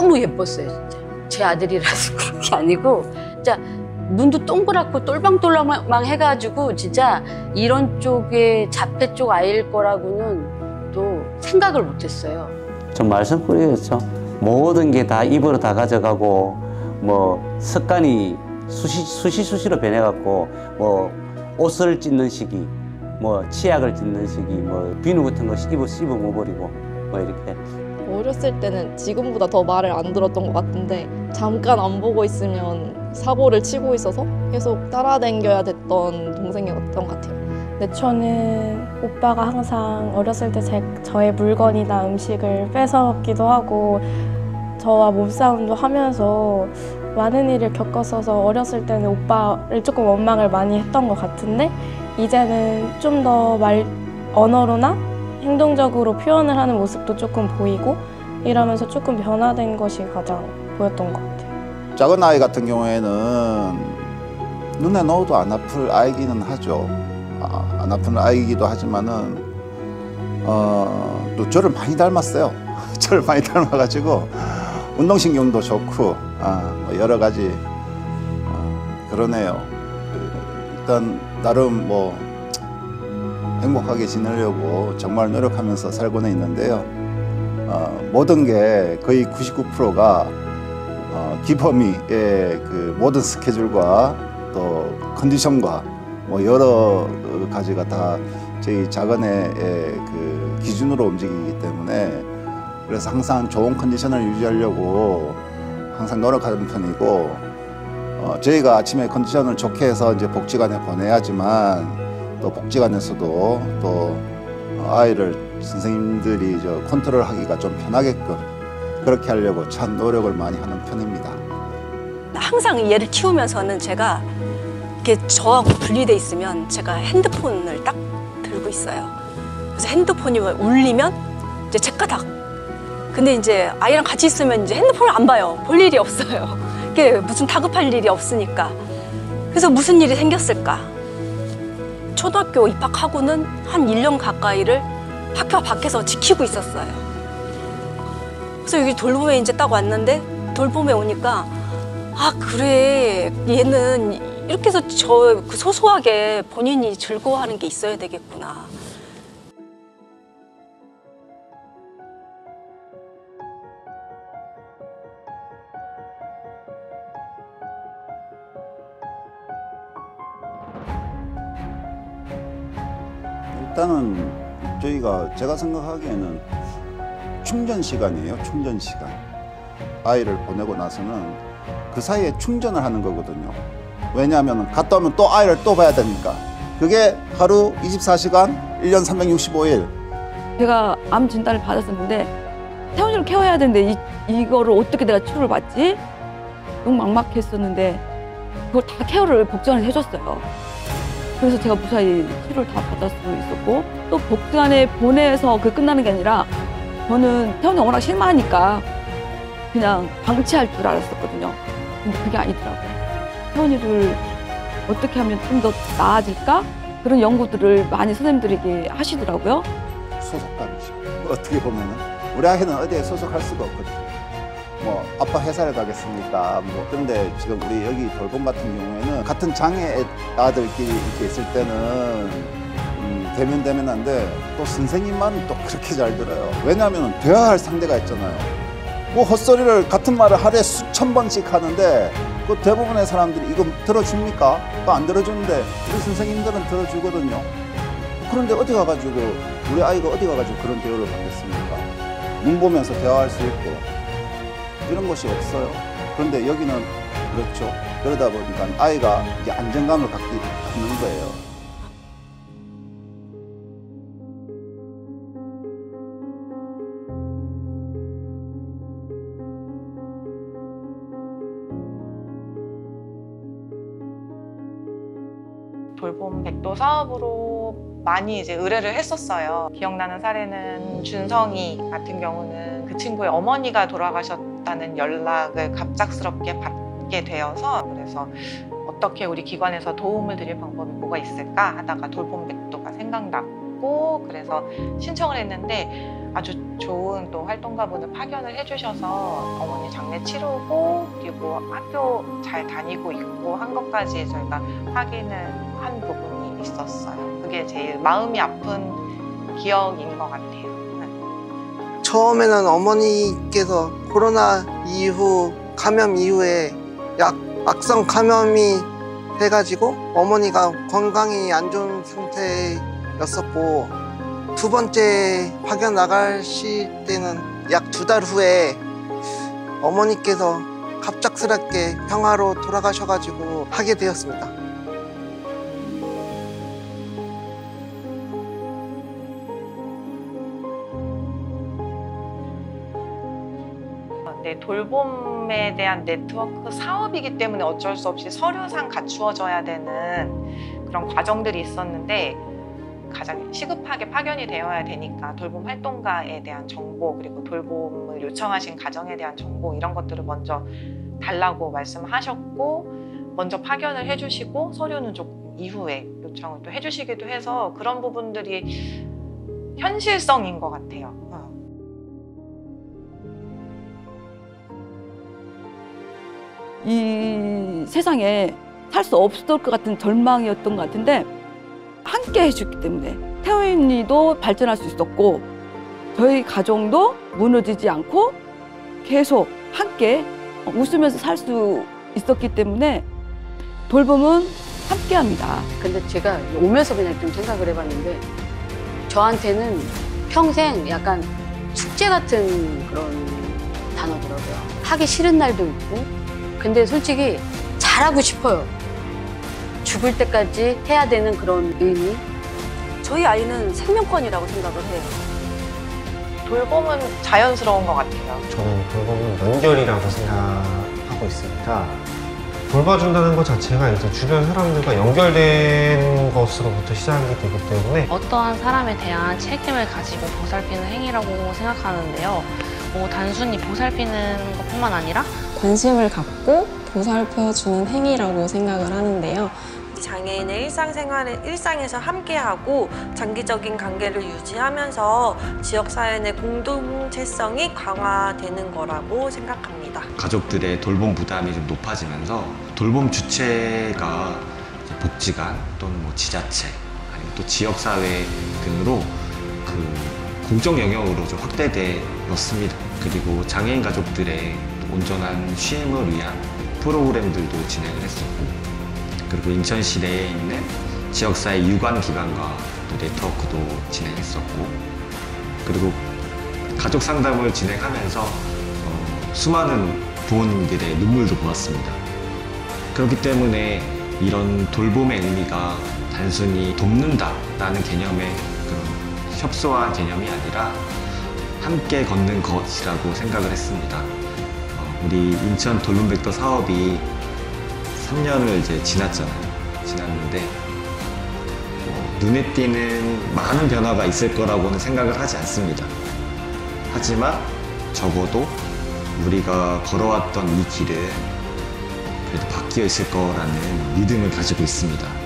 너무 예뻤어요, 진짜. 제 아들이라서 그런 게 아니고 진짜 눈도 동그랗고 똘방똘방 해가지고 진짜 이런 쪽에 자폐 쪽 아이일 거라고는 또 생각을 못했어요. 좀 말썽꾸리였죠. 모든 게 다 입으로 다 가져가고 뭐 습관이 수시로 변해갖고 뭐 옷을 찢는 시기, 뭐 치약을 찢는 시기, 뭐 비누 같은 거 씹어 먹어버리고 뭐 이렇게. 어렸을 때는 지금보다 더 말을 안 들었던 것 같은데 잠깐 안 보고 있으면 사고를 치고 있어서 계속 따라다녀야 됐던 동생이었던 것 같아요. 근데 저는 오빠가 항상 어렸을 때 저의 물건이나 음식을 뺏어먹기도 하고 저와 몸싸움도 하면서 많은 일을 겪었어서 어렸을 때는 오빠를 조금 원망을 많이 했던 것 같은데 이제는 좀 더 언어로나 행동적으로 표현을 하는 모습도 조금 보이고 이러면서 조금 변화된 것이 가장 보였던 것 같아요. 작은 아이 같은 경우에는 눈에 넣어도 안 아플 아이기는 하죠. 안 아픈 아이기도 하지만은 또 저를 많이 닮았어요. 저를 많이 닮아가지고 운동신경도 좋고 여러 가지 그러네요. 일단 나름 뭐 행복하게 지내려고 정말 노력하면서 살고는 있는데요. 모든 게 거의 99%가 기범이의 그 모든 스케줄과 또 컨디션과 뭐 여러 가지가 다 저희 작은애의 그 기준으로 움직이기 때문에 그래서 항상 좋은 컨디션을 유지하려고 항상 노력하는 편이고 저희가 아침에 컨디션을 좋게 해서 이제 복지관에 보내야지만 또 복지관에서도 또 아이를 선생님들이 컨트롤하기가 좀 편하게끔 그렇게 하려고 참 노력을 많이 하는 편입니다. 항상 얘를 키우면서는 제가 이렇게 저하고 분리돼 있으면 제가 핸드폰을 딱 들고 있어요. 그래서 핸드폰이 울리면 이제 제 까닥. 근데 이제 아이랑 같이 있으면 이제 핸드폰을 안 봐요. 볼 일이 없어요. 이게 무슨 다급할 일이 없으니까. 그래서 무슨 일이 생겼을까? 초등학교 입학하고는 한 1년 가까이를 학교 밖에서 지키고 있었어요. 그래서 여기 돌봄에 이제 딱 왔는데 돌봄에 오니까 그래 얘는 이렇게 해서 그 소소하게 본인이 즐거워하는 게 있어야 되겠구나. 일단은 제가 생각하기에는 충전 시간이에요. 충전 시간. 아이를 보내고 나서는 그 사이에 충전을 하는 거거든요. 왜냐하면 갔다 오면 또 아이를 또 봐야 되니까. 그게 하루 24시간 1년 365일. 제가 암 진단을 받았었는데 태원이를 케어해야 되는데 이거를 어떻게 내가 치료를 받지? 너무 막막했었는데 그걸 다 케어를 복지관에서 해줬어요. 그래서 제가 무사히 치료를 다 받을 수 있었고 또 복지관에 보내서 그게 끝나는 게 아니라 저는 태원이 워낙 실망하니까 그냥 방치할 줄 알았었거든요. 근데 그게 아니더라고요. 태원이를 어떻게 하면 좀 더 나아질까? 그런 연구들을 많이 선생님들에게 하시더라고요. 소속감이죠. 어떻게 보면은 우리 아이는 어디에 소속할 수가 없거든요. 뭐 아빠 회사를 가겠습니까? 뭐 그런데 지금 우리 여기 돌봄 같은 경우에는 같은 장애 아들끼리 이렇게 있을 때는 대면한데 또 선생님만 또 그렇게 잘 들어요. 왜냐하면 대화할 상대가 있잖아요. 뭐 헛소리를 같은 말을 하루에 수천 번씩 하는데 그 대부분의 사람들이 이거 들어줍니까? 또 안 들어주는데 우리 선생님들은 들어주거든요. 그런데 어디 가가지고 우리 아이가 어디 가가지고 그런 대우를 받겠습니까? 눈 보면서 대화할 수 있고 이런 것이 없어요. 그런데 여기는 그렇죠. 그러다 보니까 아이가 이제 안정감을 갖는 거예요. 돌봄 백도 사업으로 많이 이제 의뢰를 했었어요. 기억나는 사례는 준성이 같은 경우는 그 친구의 어머니가 돌아가셨다는 연락을 갑작스럽게 받게 되어서 그래서 어떻게 우리 기관에서 도움을 드릴 방법이 뭐가 있을까 하다가 돌봄 백도가 생각났고 그래서 신청을 했는데 아주 좋은 또 활동가분을 파견을 해주셔서 어머니 장례 치르고 그리고 학교 잘 다니고 있고 한 것까지 저희가 확인을 한 부분이 있었어요. 그게 제일 마음이 아픈 기억인 것 같아요. 네. 처음에는 어머니께서 코로나 이후 감염 이후에 악성 감염이 해가지고 어머니가 건강이 안 좋은 상태였었고 두 번째 파견 나가실 때는 약 2달 후에 어머니께서 갑작스럽게 평화로 돌아가셔가지고 하게 되었습니다. 네, 돌봄에 대한 네트워크 사업이기 때문에 어쩔 수 없이 서류상 갖추어져야 되는 그런 과정들이 있었는데 가장 시급하게 파견이 되어야 되니까 돌봄 활동가에 대한 정보 그리고 돌봄을 요청하신 가정에 대한 정보 이런 것들을 먼저 달라고 말씀하셨고 먼저 파견을 해주시고 서류는 조금 이후에 요청을 또 해주시기도 해서 그런 부분들이 현실성인 것 같아요. 이 세상에 살 수 없을 것 같은 절망이었던 것 같은데 함께 해줬기 때문에 태호인이도 발전할 수 있었고 저희 가정도 무너지지 않고 계속 함께 웃으면서 살 수 있었기 때문에 돌봄은 함께합니다. 근데 제가 오면서 그냥 좀 생각을 해봤는데 저한테는 평생 약간 숙제 같은 그런 단어더라고요. 하기 싫은 날도 있고 근데 솔직히 잘하고 싶어요. 죽을 때까지 해야 되는 그런 의미. 저희 아이는 생명권이라고 생각을 해요. 돌봄은 자연스러운 것 같아요. 저는 돌봄은 연결이라고 생각하고 있으니까 돌봐준다는 것 자체가 이제 주변 사람들과 연결된 것으로부터 시작이 되기 때문에 어떠한 사람에 대한 책임을 가지고 보살피는 행위라고 생각하는데요. 단순히 보살피는 것뿐만 아니라 관심을 갖고 보살펴주는 행위라고 생각을 하는데요. 장애인의 일상에서 함께하고 장기적인 관계를 유지하면서 지역사회 내 공동체성이 강화되는 거라고 생각합니다. 가족들의 돌봄 부담이 좀 높아지면서 돌봄 주체가 복지관 또는 뭐 지자체 아니면 또 지역사회 등으로 그 공적 영역으로 좀 확대되었습니다. 그리고 장애인 가족들의 온전한 쉼을 위한 프로그램들도 진행을 했었고 그리고 인천시 내에 있는 지역사회 유관기관과 또 네트워크도 진행했었고 그리고 가족 상담을 진행하면서 수많은 부모님들의 눈물도 보았습니다. 그렇기 때문에 이런 돌봄의 의미가 단순히 돕는다라는 개념의 그런 협소한 개념이 아니라 함께 걷는 것이라고 생각을 했습니다. 우리 인천 돌봄벡터 사업이 3년을 이제 지났는데 눈에 띄는 많은 변화가 있을 거라고는 생각을 하지 않습니다. 하지만 적어도 우리가 걸어왔던 이 길은 그래도 바뀌어 있을 거라는 믿음을 가지고 있습니다.